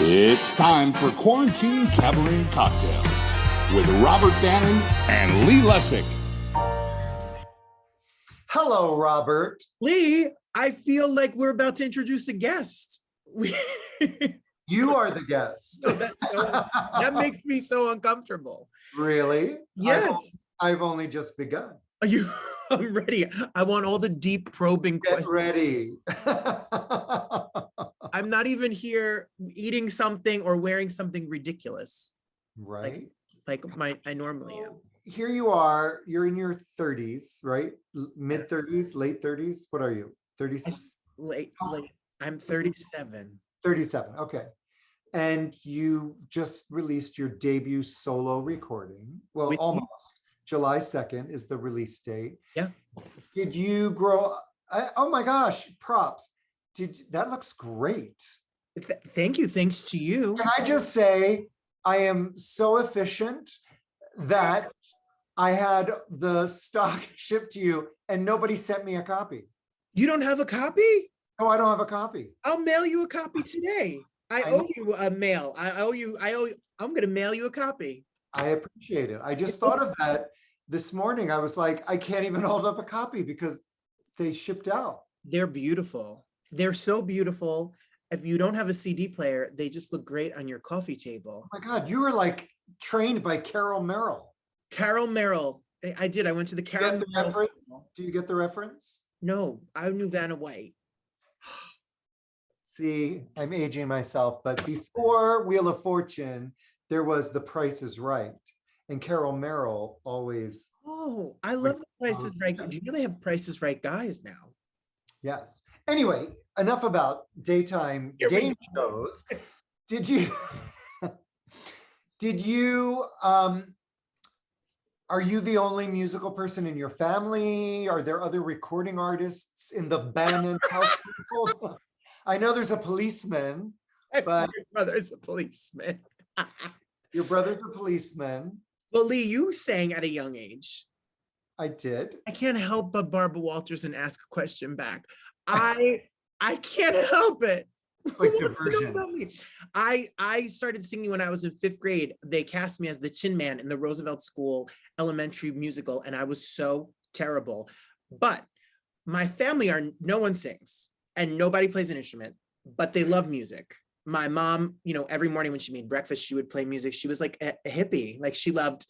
It's time for Quarantine Cabaret and Cocktails with Robert Bannon and Lee Lessack. Hello, Robert. Lee, I feel like we're about to introduce a guest. You are the guest. That makes me so uncomfortable. Really? Yes. I've only just begun. Are you? I'm ready. I want all the deep probing Get questions. ready. I'm not even here eating something or wearing something ridiculous. Right? I normally am. Here you are. You're in your 30s, right? Mid 30s, late 30s. What are you? 30s? Late. I'm 37. 37. Okay. And you just released your debut solo recording. Well, With almost. July 2nd is the release date. Yeah. Did you grow oh my gosh, props. That looks great. Thank you. Thanks to you. Can I just say, I am so efficient that I had the stock shipped to you and nobody sent me a copy. You don't have a copy? No, I don't have a copy. I'll mail you a copy today. I owe you a mail. I'm going to mail you a copy. I appreciate it. I just thought of that this morning. I was like, I can't even hold up a copy because they shipped out. They're beautiful. They're so beautiful. If you don't have a CD player, they just look great on your coffee table. Oh my God, you were like trained by Carol Merrill. Carol Merrill. I did. I went to the Carol Merrill. Do you get the reference? No, I knew Vanna White. See, I'm aging myself, but before Wheel of Fortune, there was The Price is Right. And Carol Merrill always. Oh, I love The Price is Right. Do you know they have Price is Right guys now? Yes. Anyway, enough about daytime game shows. Did you, are you the only musical person in your family? Are there other recording artists in the Bannon household? I know there's a policeman, but your brother's a policeman. Your brother's a policeman. Well, Lee, you sang at a young age. I did. I can't help but Barbara Walters and ask a question back. I can't help it. Like Who wants to know diversion. about me? I started singing when I was in 5th grade. They cast me as the Tin Man in the Roosevelt School elementary musical, and I was so terrible. But my family no one sings and nobody plays an instrument, but they love music. My mom, every morning when she made breakfast, she would play music. She was like a hippie. Like she loved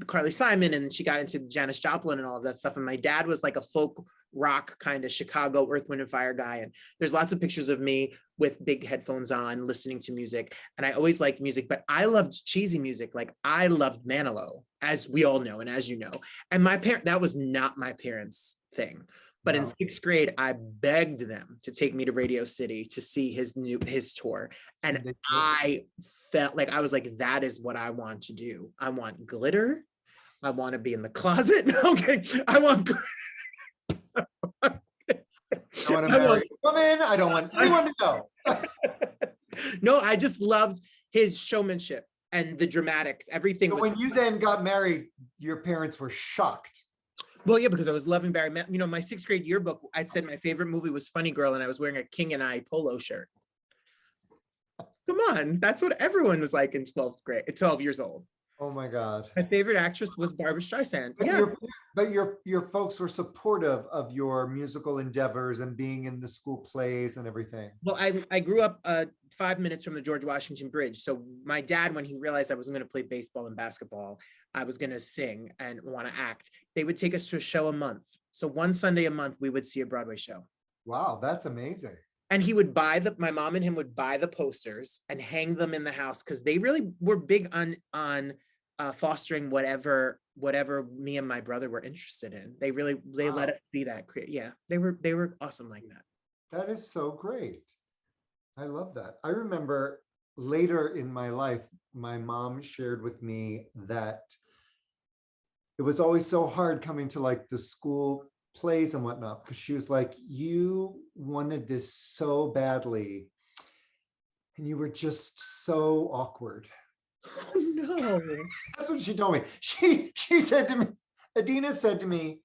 Carly Simon, and she got into Janis Joplin and all of that stuff. And my dad was like a folk rock kind of Chicago Earth, Wind and Fire guy. And there's lots of pictures of me with big headphones on, listening to music. And I always liked music, but I loved cheesy music. Like I loved Manilow, as we all know, and as you know. And that was not my parents' thing. But in 6th grade, I begged them to take me to Radio City to see his tour. And I felt like, I was like, that is what I want to do. I want glitter. I want to be in the closet. Okay. I want I want to marry a woman. I don't want anyone to know. No, I just loved his showmanship and the dramatics. Everything. So when you then got married, your parents were shocked. Well, yeah, because I was loving Barry. My 6th grade yearbook, I'd said my favorite movie was Funny Girl, and I was wearing a King and I polo shirt. Come on, that's what everyone was like in 12th grade, 12 years old. Oh my God. My favorite actress was Barbra Streisand. But Yes. your folks were supportive of your musical endeavors and being in the school plays and everything. Well, I grew up 5 minutes from the George Washington Bridge. So my dad, when he realized I wasn't going to play baseball and basketball, I was going to sing and want to act, they would take us to a show a month. So one Sunday a month, we would see a Broadway show. Wow, that's amazing. And he would my mom and him would buy the posters and hang them in the house, because they really were big on fostering whatever me and my brother were interested in. They let us be that creative. Yeah, they were awesome like that. That is so great. I love that. I remember later in my life, my mom shared with me that it was always so hard coming to like the school plays and whatnot, because she was like, you wanted this so badly and you were just so awkward. Oh no. That's what she told me. She said to me, Adina said to me,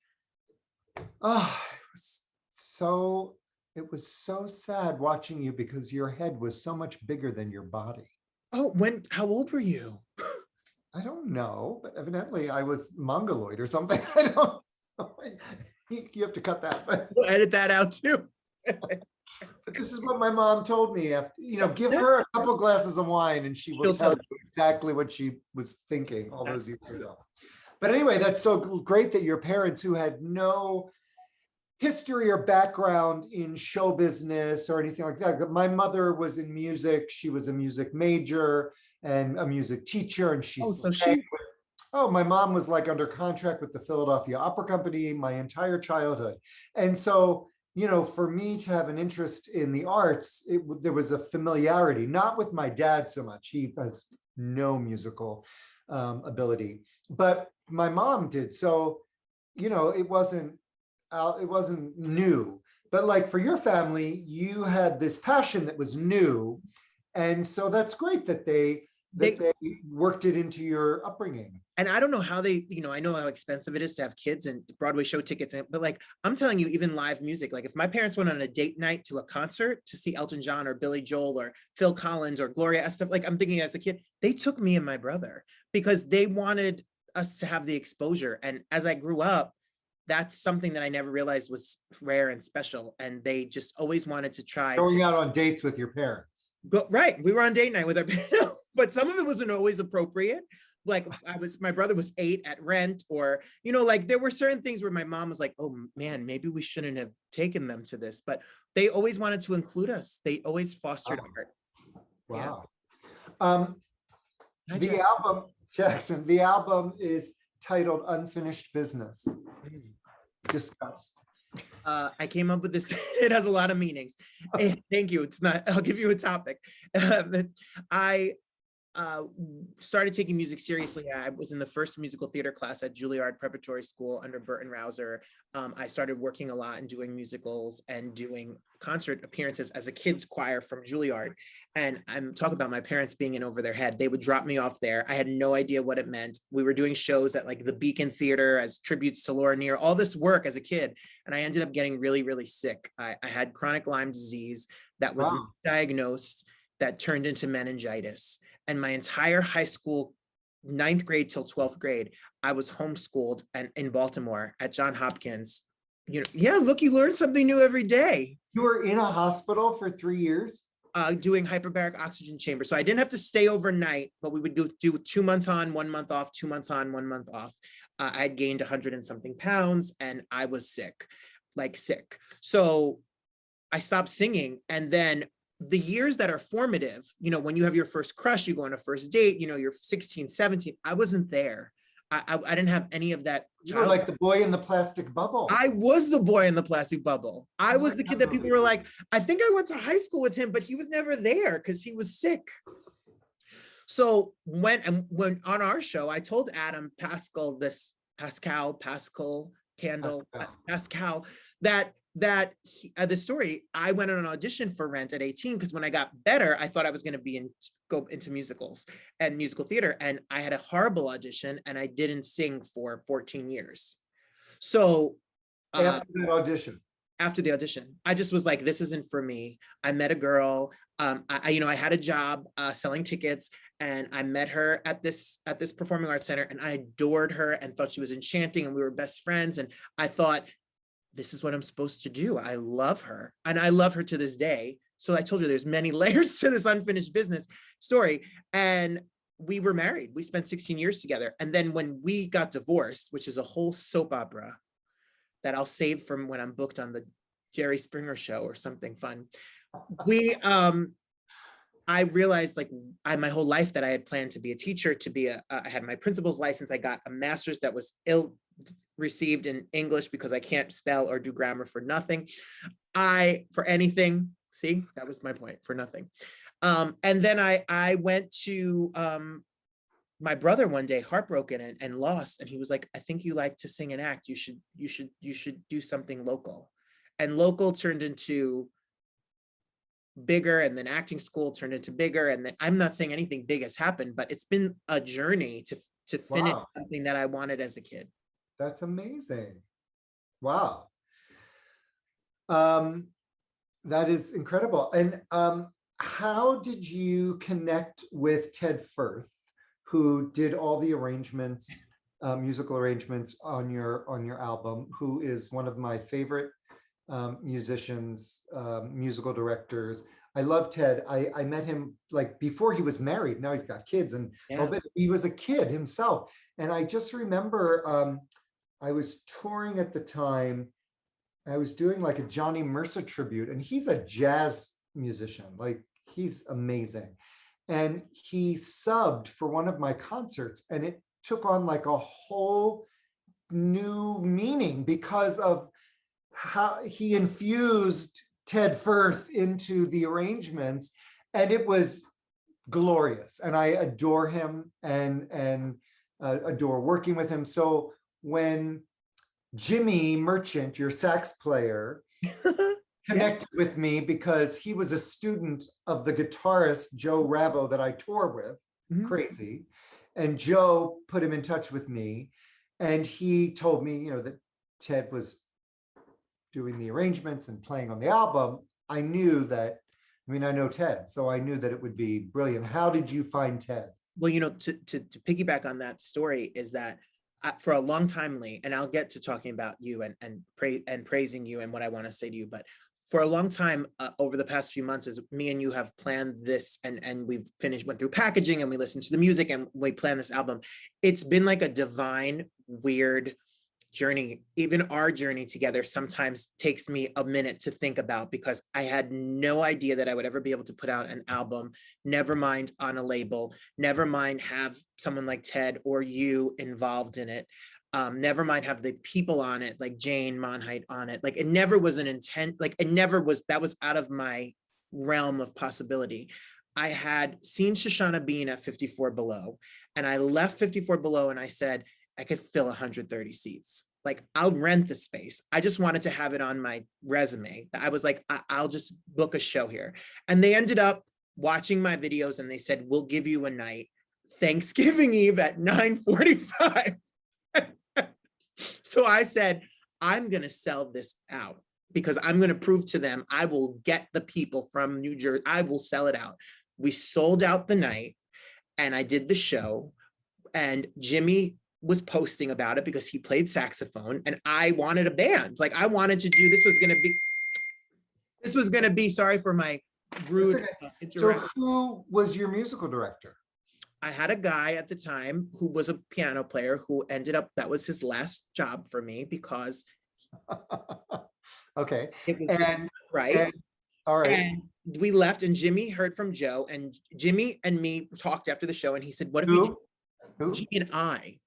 oh, it was so it was so sad watching you because your head was so much bigger than your body. Oh, how old were you? I don't know, but evidently I was mongoloid or something. I don't know. You have to cut that, but We'll edit that out too. this is what my mom told me. After, give her a couple glasses of wine and she will She'll tell tell you exactly what she was thinking all those years ago. But anyway, that's so great that your parents, who had no history or background in show business or anything like that. My mother was in music. She was a music major and a music teacher, and she So sang. she, Oh, my mom was like under contract with the Philadelphia Opera Company my entire childhood. And so, for me to have an interest in the arts, there was a familiarity, not with my dad so much. He has no musical ability, but my mom did. So, it wasn't new. But like for your family, you had this passion that was new. And so that's great that they worked it into your upbringing. and I don't know how they, I know how expensive it is to have kids and Broadway show tickets, but like, I'm telling you, even live music, like if my parents went on a date night to a concert to see Elton John or Billy Joel or Phil Collins or Gloria, stuff, like I'm thinking as a kid, they took me and my brother because they wanted us to have the exposure. And as I grew up, that's something that I never realized was rare and special. And they just always wanted to try Going out on dates with your parents. But right, we were on date night with our parents, but some of it wasn't always appropriate. Like my brother was 8 at Rent, or, like there were certain things where my mom was like, oh man, maybe we shouldn't have taken them to this, but they always wanted to include us. They always fostered art. Wow. Hi, The album, Jackson, the album is titled Unfinished Business. Discuss. I came up with this. It has a lot of meanings. Thank you. It's not, I'll give you a topic. I started taking music seriously. I was in the first musical theater class at Juilliard Preparatory School under Burton Rauser. I started working a lot and doing musicals and doing concert appearances as a kids choir from Juilliard. And I'm talking about my parents being in over their head. They would drop me off there. I had no idea what it meant. We were doing shows at like the Beacon Theater as tributes to Laura Neer, all this work as a kid. And I ended up getting really, really sick. I had chronic Lyme disease that was diagnosed, that turned into meningitis. And my entire high school, 9th grade till 12th grade, I was homeschooled and in Baltimore at Johns Hopkins. Yeah, look, you learn something new every day. You were in a hospital for 3 years? Doing hyperbaric oxygen chamber. So I didn't have to stay overnight, but we would do 2 months on, 1 month off, 2 months on, 1 month off. I had gained 100 and something pounds and I was sick, like sick. So I stopped singing. And then the years that are formative, when you have your first crush, you go on a first date, you're 16, 17, I wasn't there. I didn't have any of that. You were like the boy in the plastic bubble. I was the boy in the plastic bubble. I was the kid that people were like, I think I went to high school with him, but he was never there because he was sick. So when on our show, I told Adam Pascal, that the story, I went on an audition for Rent at 18 because when I got better, I thought I was going to go into musicals and musical theater, and I had a horrible audition and I didn't sing for 14 years. So after the audition, I just was like, this isn't for me. I met a girl. I had a job selling tickets, and I met her at this performing arts center, and I adored her and thought she was enchanting, and we were best friends. And I thought, this is what I'm supposed to do. I love her, and I love her to this day. So I told you there's many layers to this unfinished business story. And we were married. We spent 16 years together. And then when we got divorced, which is a whole soap opera that I'll save from when I'm booked on the Jerry Springer show or something fun, I realized my whole life that I had planned to be a teacher, I had my principal's license. I got a master's that was received in English because I can't spell or do grammar for nothing. For anything, see, that was my point, for nothing. And then I went to my brother one day, heartbroken and lost. And he was like, I think you like to sing and act. You should do something local. And local turned into bigger, and then acting school turned into bigger. And then, I'm not saying anything big has happened, but it's been a journey to finish something that I wanted as a kid. That's amazing. Wow. That is incredible. And how did you connect with Ted Firth, who did all the arrangements, musical arrangements on your album, who is one of my favorite musicians, musical directors? I love Ted. I met him like before he was married. Now he's got kids, and Yeah. but he was a kid himself. And I just remember I was touring at the time. I was doing like a Johnny Mercer tribute, and he's a jazz musician. Like, he's amazing. And he subbed for one of my concerts, and it took on like a whole new meaning because of how he infused Ted Firth into the arrangements, and it was glorious. And I adore him and adore working with him. So when Jimmy Merchant, your sax player, connected with me because he was a student of the guitarist Joe Rabo that I tour with, crazy. And Joe put him in touch with me, and he told me, that Ted was doing the arrangements and playing on the album. I knew that, I know Ted, so I knew that it would be brilliant. How did you find Ted? Well, to piggyback on that story is that for a long time, Lee, and I'll get to talking about you and praising you and what I want to say to you, but for a long time, over the past few months, as me and you have planned this, and we've went through packaging, and we listened to the music, and we planned this album. It's been like a divine, weird journey. Even our journey together sometimes takes me a minute to think about, because I had no idea that I would ever be able to put out an album, never mind on a label, never mind have someone like Ted or you involved in it. Never mind have the people on it, like Jane Monheit on it. Like, it never was an intent, like it never was, that was out of my realm of possibility. I had seen Shoshana Bean at 54 Below, and I left 54 Below and I said, I could fill 130 seats. Like, I'll rent the space. I just wanted to have it on my resume. I was like, I'll just book a show here. And they ended up watching my videos, and they said, we'll give you a night, Thanksgiving Eve at 9:45. So I said, I'm going to sell this out, because I'm going to prove to them I will get the people from New Jersey. I will sell it out. We sold out the night, and I did the show, and Jimmy was posting about it because he played saxophone, and I wanted a band. Like, I wanted to do, this was going to be, sorry for my rude So who was your musical director? I had a guy at the time who was a piano player who ended up, that was his last job for me, because okay. it was just right. All right. And we left, and Jimmy heard from Joe, and Jimmy and me talked after the show, and he said, what if we do Jimmy and I,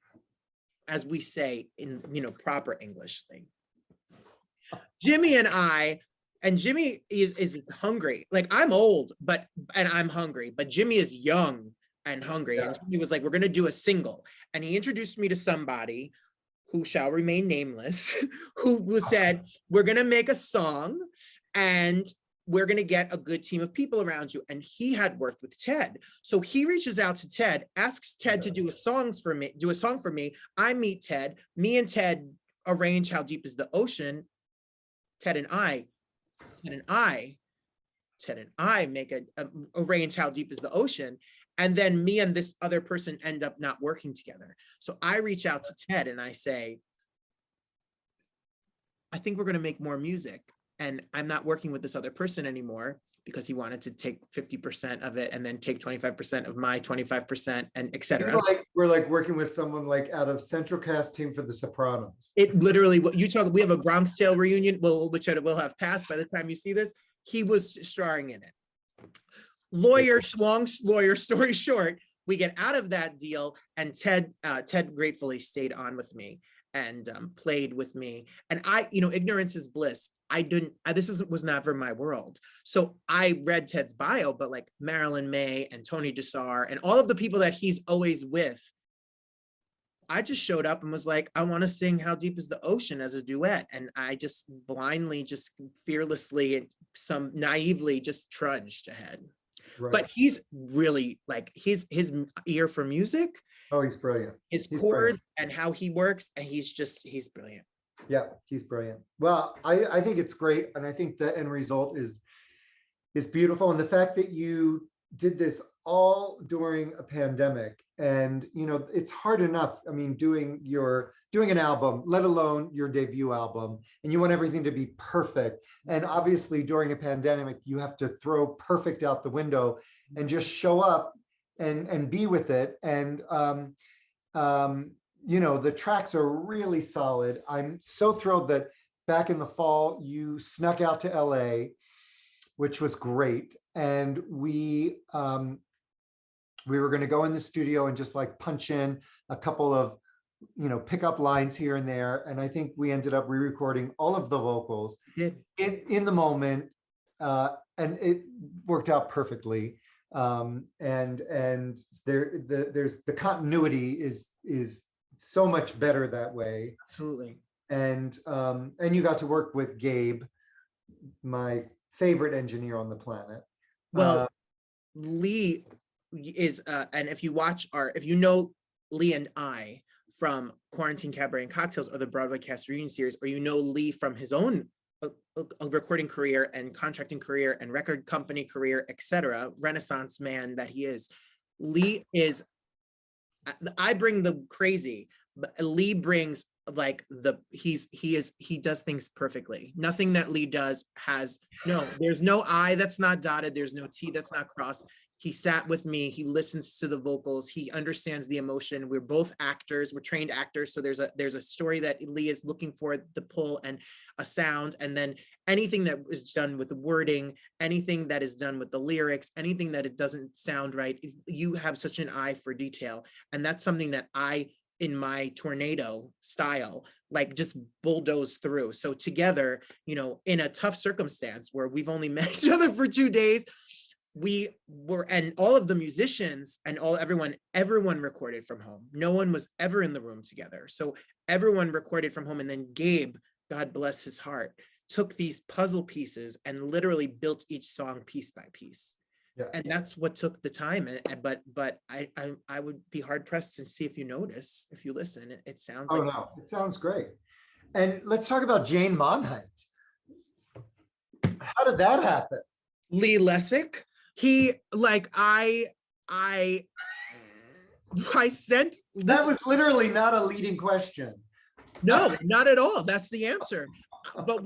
as we say in proper English thing. Jimmy and I, and Jimmy is hungry. Like, I'm old, and I'm hungry, but Jimmy is young and hungry. Yeah. And Jimmy was like, we're gonna do a single. And he introduced me to somebody who shall remain nameless, who said, we're gonna make a song, and we're going to get a good team of people around you. And he had worked with Ted. So he reaches out to Ted, asks Ted to do a song for me. I meet Ted. Me and Ted arrange How Deep Is the Ocean. Ted and I make arrange How Deep Is the Ocean. And then me and this other person end up not working together. So I reach out to Ted and I say, I think we're going to make more music. And I'm not working with this other person anymore, because he wanted to take 50% of it and then take 25% of my 25%, and etc. We're like working with someone like out of Central Cast team for The Sopranos. It literally, we have a Bronx Tale reunion, which will have passed by the time you see this. He was starring in it. Long story short, we get out of that deal, and Ted gratefully stayed on with me and played with me. And I, ignorance is bliss. This was never my world. So I read Ted's bio, but like Marilyn May and Tony Desar and all of the people that he's always with, I just showed up and was like, I want to sing How Deep Is the Ocean as a duet. And I just blindly, just fearlessly, and naively just trudged ahead. Right. But he's really like, his ear for music. Oh, he's brilliant. His chords and how he works, and he's brilliant. Yeah, he's brilliant. Well, I think it's great. And I think the end result is is beautiful. And the fact that you did this all during a pandemic, and it's hard enough, I mean, doing an album, let alone your debut album, and you want everything to be perfect. And obviously during a pandemic, you have to throw perfect out the window and just show up and be with it. And the tracks are really solid. I'm so thrilled that back in the fall, you snuck out to LA, which was great. And we were going to go in the studio and just like punch in a couple of, pickup lines here and there. And I think we ended up re-recording all of the vocals in the moment. And it worked out perfectly. And there's the continuity is so much better that way. Absolutely. And you got to work with Gabe, my favorite engineer on the planet. Well, Lee is, and if you know Lee and I from Quarantine Cabaret and Cocktails or the Broadway Cast Reunion Series, or Lee from his own recording career and contracting career and record company career, etc., Renaissance man that he is. Lee is, I bring the crazy, but Lee brings like he does things perfectly. Nothing that Lee does there's no I that's not dotted, there's no T that's not crossed. He sat with me, he listens to the vocals, he understands the emotion. We're both actors, we're trained actors, so there's a story that Lee is looking for, the pull and a sound, and then anything that is done with the wording, anything that is done with the lyrics, anything that it doesn't sound right, you have such an eye for detail. And that's something that I, in my tornado style, like just bulldoze through. So together, in a tough circumstance where we've only met each other for 2 days, and all of the musicians and everyone recorded from home. No one was ever in the room together. So everyone recorded from home. And then Gabe, God bless his heart, took these puzzle pieces and literally built each song piece by piece. Yeah. And that's what took the time. But I would be hard pressed to see if you notice, if you listen, it sounds like. Oh no, it sounds great. And let's talk about Jane Monheit. How did that happen? Lee Lessack. He I sent this. That was literally not a leading question. No, not at all. That's the answer. But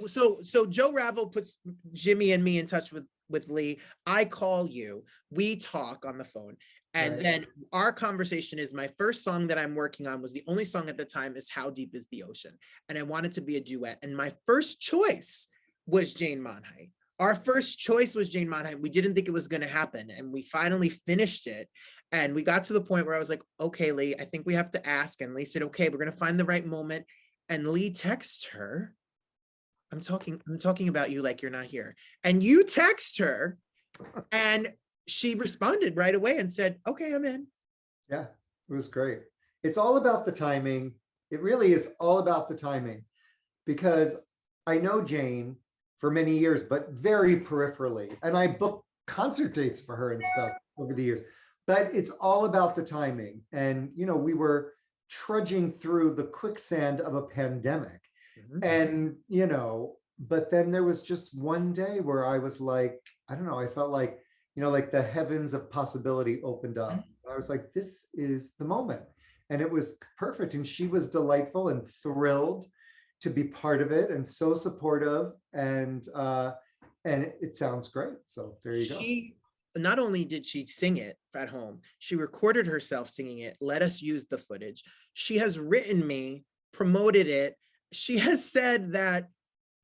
so Joe Ravel puts Jimmy and me in touch with Lee. I call you, we talk on the phone. And then our conversation is, my first song that I'm working on was the only song at the time, is How Deep Is the Ocean? And I wanted to be a duet. And my first choice was Jane Monheit. Our first choice was Jane Monheit. We didn't think it was going to happen. And we finally finished it. And we got to the point where I was like, okay, Lee, I think we have to ask. And Lee said, okay, we're going to find the right moment. And Lee texts her, I'm talking about you like you're not here. And you text her, and she responded right away and said, okay, I'm in. Yeah, it was great. It's all about the timing. It really is all about the timing, because I know Jane for many years, but very peripherally. And I booked concert dates for her and stuff over the years, but it's all about the timing. And, we were trudging through the quicksand of a pandemic. Mm-hmm. And, but then there was just one day where I was like, I don't know, I felt like, like the heavens of possibility opened up. Mm-hmm. I was like, this is the moment. And it was perfect. And she was delightful and thrilled to be part of it, and so supportive, and it sounds great. So there you go. Not only did she sing it at home, she recorded herself singing it, let us use the footage. She has written me, promoted it. She has said that,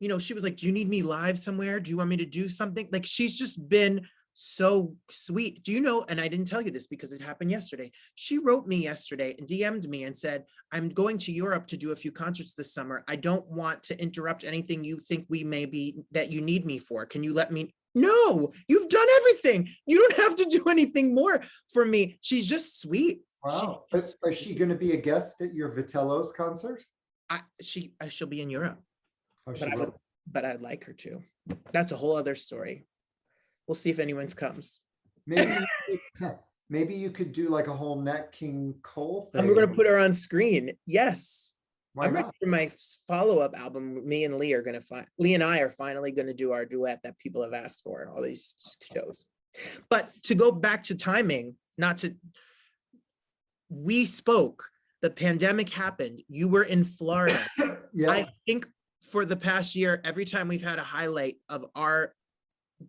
she was like, do you need me live somewhere? Do you want me to do something? Like, she's just been so sweet. Do you know, and I didn't tell you this because it happened yesterday. She wrote me yesterday and DM'd me and said, I'm going to Europe to do a few concerts this summer. I don't want to interrupt anything you think that you need me for. Can you let me? No, you've done everything. You don't have to do anything more for me. She's just sweet. Wow. Is she going to be a guest at your VITELLO's concert? She'll be in Europe. Oh, but I'd like her to. That's a whole other story. We'll see if anyone comes. Maybe you could do like a whole Nat King Cole thing. And we're going to put her on screen. Yes. Why I'm ready not? for my follow-up album. Me and Lee Lee and I are finally gonna do our duet that people have asked for, all these shows. But to go back to timing, we spoke, the pandemic happened, you were in Florida. Yeah. I think for the past year, every time we've had a highlight of our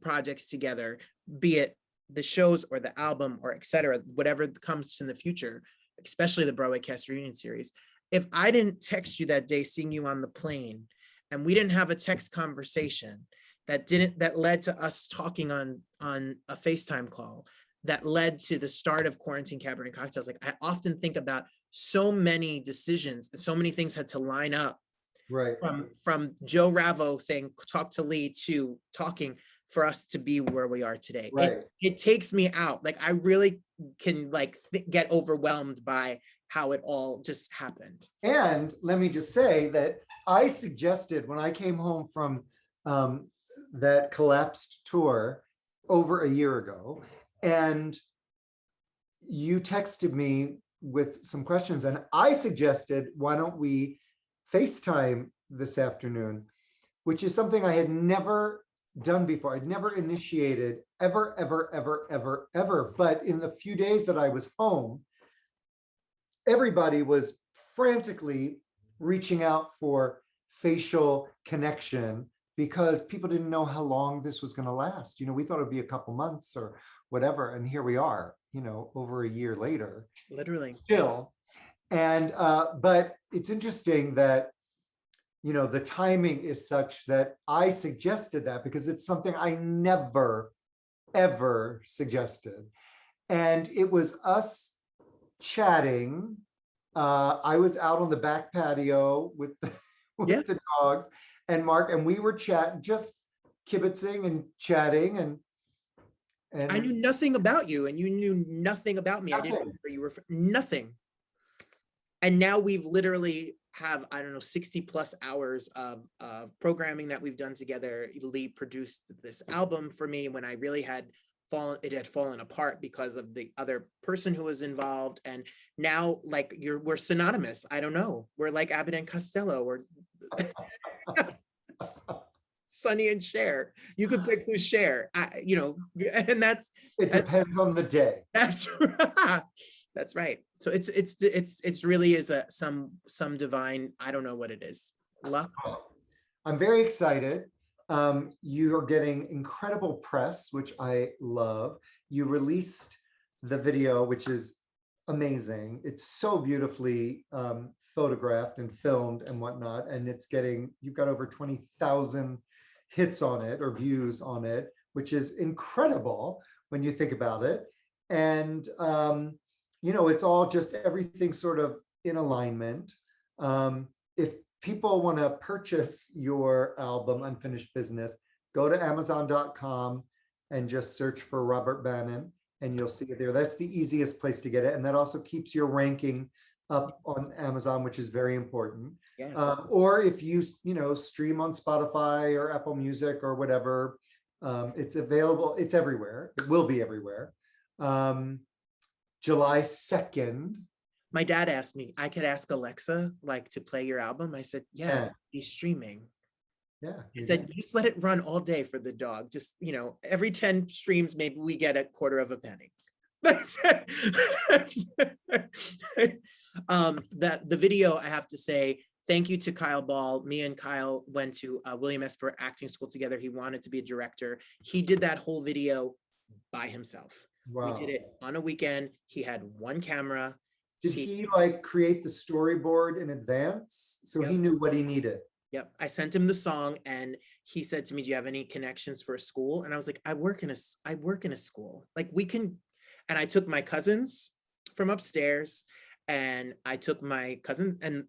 projects together, be it the shows or the album or etc., whatever comes in the future, especially the Broadway Cast Reunion Series, if I didn't text you that day seeing you on the plane and we didn't have a text conversation that led to us talking on a FaceTime call, that led to the start of Quarantine Cabaret and Cocktails, like I often think about so many decisions, so many things had to line up. Right. From Joe Ravo saying, talk to Lee, to talking for us to be where we are today. Right. It takes me out. Like I really can get overwhelmed by how it all just happened. And let me just say that I suggested when I came home from that collapsed tour over a year ago, and you texted me with some questions, and I suggested, why don't we FaceTime this afternoon, which is something I had never done before. I'd never initiated ever. But in the few days that I was home, everybody was frantically reaching out for facial connection because people didn't know how long this was going to last. We thought it'd be a couple months or whatever. And here we are, over a year later. Literally. Still. And, but it's interesting that, the timing is such that I suggested that because it's something I never, ever suggested. And it was us chatting. I was out on the back patio with the dogs and Mark, and we were chatting, just kibitzing and chatting. And I knew nothing about you and you knew nothing about me. Nothing. I didn't know where you were, nothing. And now we've literally have, 60 plus hours of programming that we've done together. Lee produced this album for me when I really had fallen apart because of the other person who was involved. And now we're synonymous. I don't know. We're like Abbott and Costello or Sonny and Cher. You could pick who's Cher, and it depends on the day. That's right. That's right. So it's really is some divine, I don't know what it is. Luck. I'm very excited. You are getting incredible press, which I love. You released the video, which is amazing. It's so beautifully photographed and filmed and whatnot. And you've got over 20,000 hits on it or views on it, which is incredible when you think about it. And, it's all just everything sort of in alignment. If people want to purchase your album, Unfinished Business, go to Amazon.com and just search for Robert Bannon and you'll see it there. That's the easiest place to get it. And that also keeps your ranking up on Amazon, which is very important. Yes. Or if you, stream on Spotify or Apple Music or whatever, it's available. It's everywhere. It will be everywhere. July 2nd. My dad asked me, I could ask Alexa to play your album. I said, yeah. He's streaming. Yeah. He said, just let it run all day for the dog. Just, every 10 streams, maybe we get a quarter of a penny. The video, I have to say, thank you to Kyle Ball. Me and Kyle went to William Esper acting school together. He wanted to be a director. He did that whole video by himself. Wow. We did it on a weekend. He had one camera. Did he create the storyboard in advance? So he knew what he needed. Yep. I sent him the song and he said to me, do you have any connections for a school? And I was like, I work in a school. We can, and I took my cousins from upstairs and I took my cousins and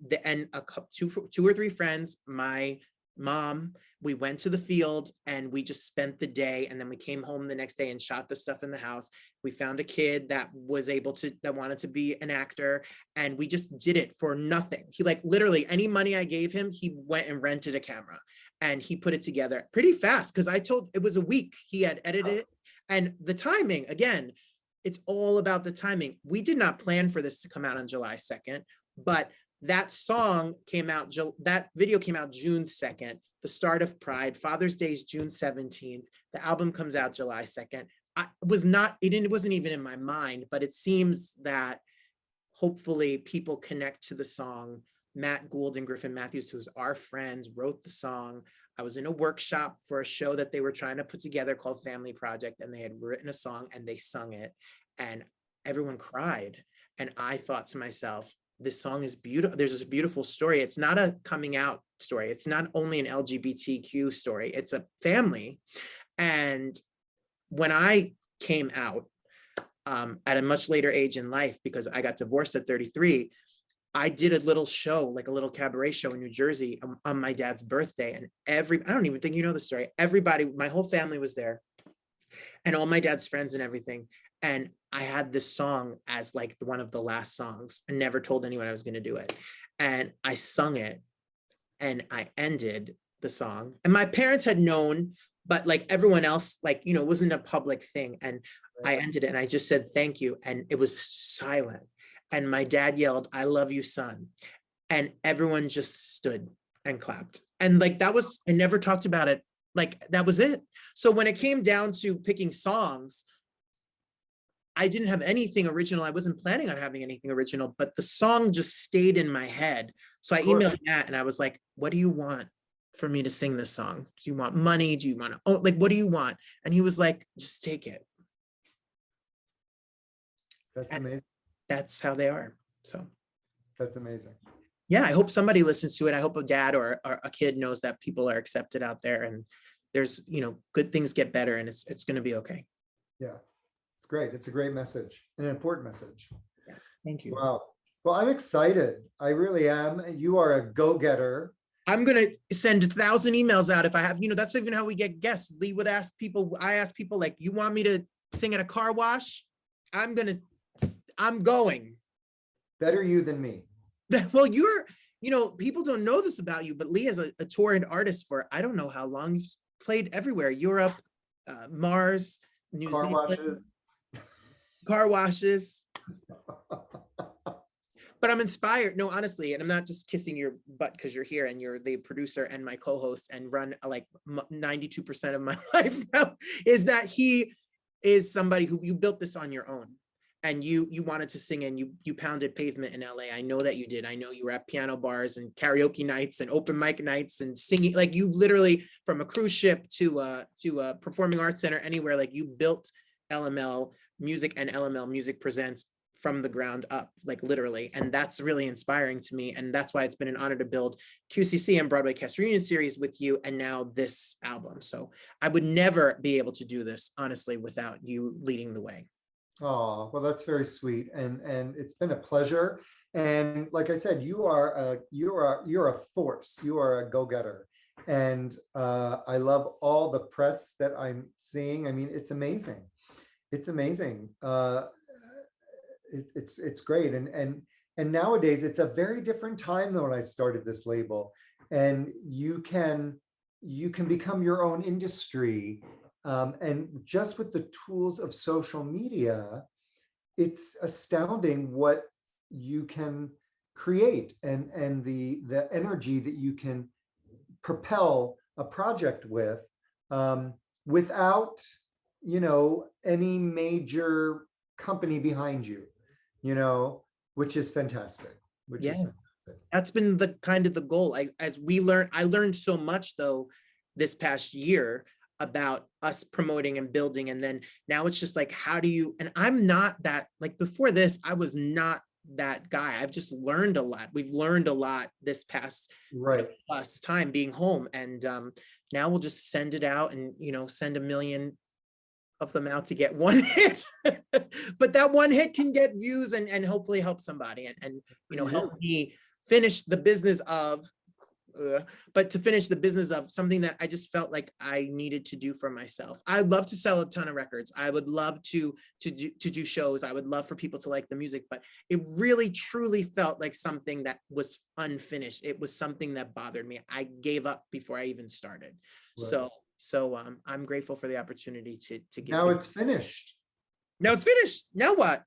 two or three friends, my mom, we went to the field and we just spent the day. And then we came home the next day and shot the stuff in the house. We found a kid that wanted to be an actor. And we just did it for nothing. He literally any money I gave him, he went and rented a camera and he put it together pretty fast. Cause it was a week he had edited it. And the timing, again, it's all about the timing. We did not plan for this to come out on July 2nd, but that song came out, that video came out June 2nd, the start of Pride. Father's Day is June 17th. The album comes out July 2nd. It wasn't even in my mind, but it seems that hopefully people connect to the song. Matt Gould and Griffin Matthews, who's our friends, wrote the song. I was in a workshop for a show that they were trying to put together called Family Project, and they had written a song and they sung it, and everyone cried. And I thought to myself, this song is beautiful. There's this beautiful story. It's not a coming out story. It's not only an LGBTQ story. It's a family. And when I came out at a much later age in life, because I got divorced at 33, I did a little show, like a little cabaret show in New Jersey on my dad's birthday. And I don't even think you know the story. Everybody, my whole family was there, and all my dad's friends and everything. And I had this song as like one of the last songs, and never told anyone I was going to do it. And I sung it and I ended the song. And my parents had known, but like everyone else, like, you know, it wasn't a public thing. And I ended it and I just said, thank you. And it was silent. And my dad yelled, "I love you, son." And everyone just stood and clapped. And like, that was, I never talked about it. Like, that was it. So when it came down to picking songs, I didn't have anything original. I wasn't planning on having anything original, but the song just stayed in my head. So I emailed Matt and I was like, what do you want for me to sing this song? Do you want money? Do you want to, like, what do you want? And he was like, just take it. That's amazing. That's how they are. So that's amazing. Yeah, I hope somebody listens to it. I hope a dad or a kid knows that people are accepted out there, and there's, you know, good things get better, and it's going to be okay. Yeah, it's great. It's a great message, an important message. Yeah, thank you. Wow. Well, I'm excited. I really am. You are a go-getter. I'm going to send 1,000 emails out if I have, you know, that's even how we get guests. Lee would ask people, I ask people like, you want me to sing at a car wash? I'm going. Better you than me. Well, you're, you know, people don't know this about you, but Lee is a touring artist for, I don't know how long. You've played everywhere, Europe, Mars, New Zealand. Car washes. But I'm inspired. No, honestly, and I'm not just kissing your butt because you're here and you're the producer and my co-host and run like 92% of my life now, is that he is somebody who, you built this on your own. And you wanted to sing, and you pounded pavement in LA. I know that you did. I know you were at piano bars and karaoke nights and open mic nights and singing. Like, you literally, from a cruise ship to a performing arts center, anywhere, like, you built LML Music and LML Music Presents from the ground up, like, literally. And that's really inspiring to me. And that's why it's been an honor to build QCC and Broadway Cast Reunion Series with you, and now this album. So I would never be able to do this, honestly, without you leading the way. Oh, well, that's very sweet, and it's been a pleasure. And like I said, you're a force. You are a go-getter, and I love all the press that I'm seeing. I mean, it's amazing. It's amazing. It's great, and nowadays it's a very different time than when I started this label, and you can become your own industry. And just with the tools of social media, it's astounding what you can create, and the energy that you can propel a project with, without, you know, any major company behind you, you know, which is fantastic. That's been the kind of the goal. I learned so much though this past year about us promoting and building. And then now it's just like, how do you, and I'm not that, like, before this, I was not that guy. I've just learned a lot. We've learned a lot this past plus time being home. And now we'll just send it out and, you know, send 1 million of them out to get one hit. But that one hit can get views and hopefully help somebody and you know, help me finish the business of, but to finish the business of something that I just felt like I needed to do for myself. I'd love to sell a ton of records. I would love to do shows. I would love for people to like the music, but it really truly felt like something that was unfinished. It was something that bothered me. I gave up before I even started. Right. So I'm grateful for the opportunity to get. Now it's finished. Now it's finished. Now what?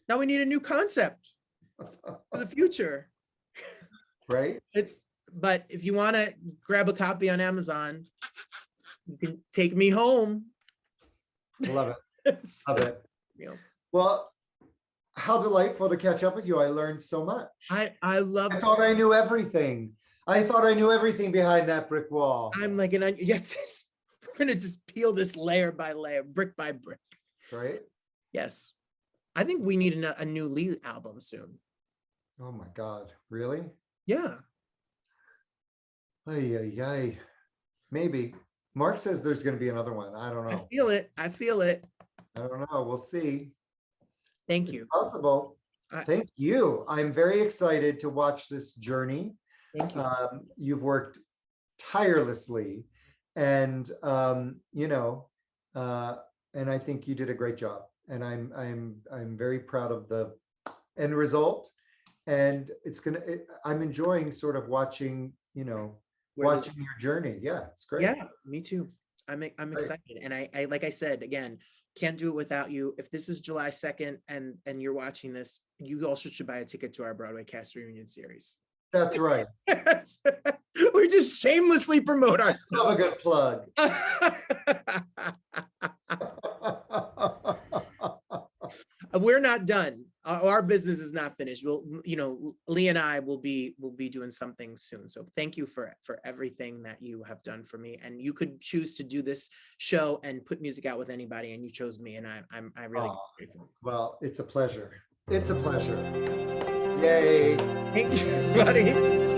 Now we need a new concept for the future. right? But if you want to grab a copy on Amazon, you can take me home. Love it. Love it. You know, Well, how delightful to catch up with you. I learned so much. I love. I thought I knew everything. I thought I knew everything behind that brick wall. I'm like an onion. Yes, we're gonna just peel this layer by layer, brick by brick. Right? Yes, I think we need a new Lee album soon. Oh my God, really? Yeah. Ay, ay, ay. Maybe. Mark says there's going to be another one. I don't I know. feel it. I feel it. I don't know. We'll see. Thank It's you. possible. Thank you. I'm very excited to watch this journey. Thank you. You've worked tirelessly, and you know, and I think you did a great job. And I'm very proud of the end result. And I'm enjoying sort of watching, you know, watching your journey. Yeah, it's great. Yeah, me too. I'm excited. And I like I said, again, can't do it without you. If this is July 2nd and you're watching this, you also should buy a ticket to our Broadway cast reunion series. That's right. We just shamelessly promote Have a ourselves. good plug. We're not done. Our business is not finished. We'll, you know, Lee and I will be doing something soon. So thank you for everything that you have done for me. And you could choose to do this show and put music out with anybody, and you chose me, and I really grateful. Well, it's a pleasure. It's a pleasure. Yay. Thank you, everybody.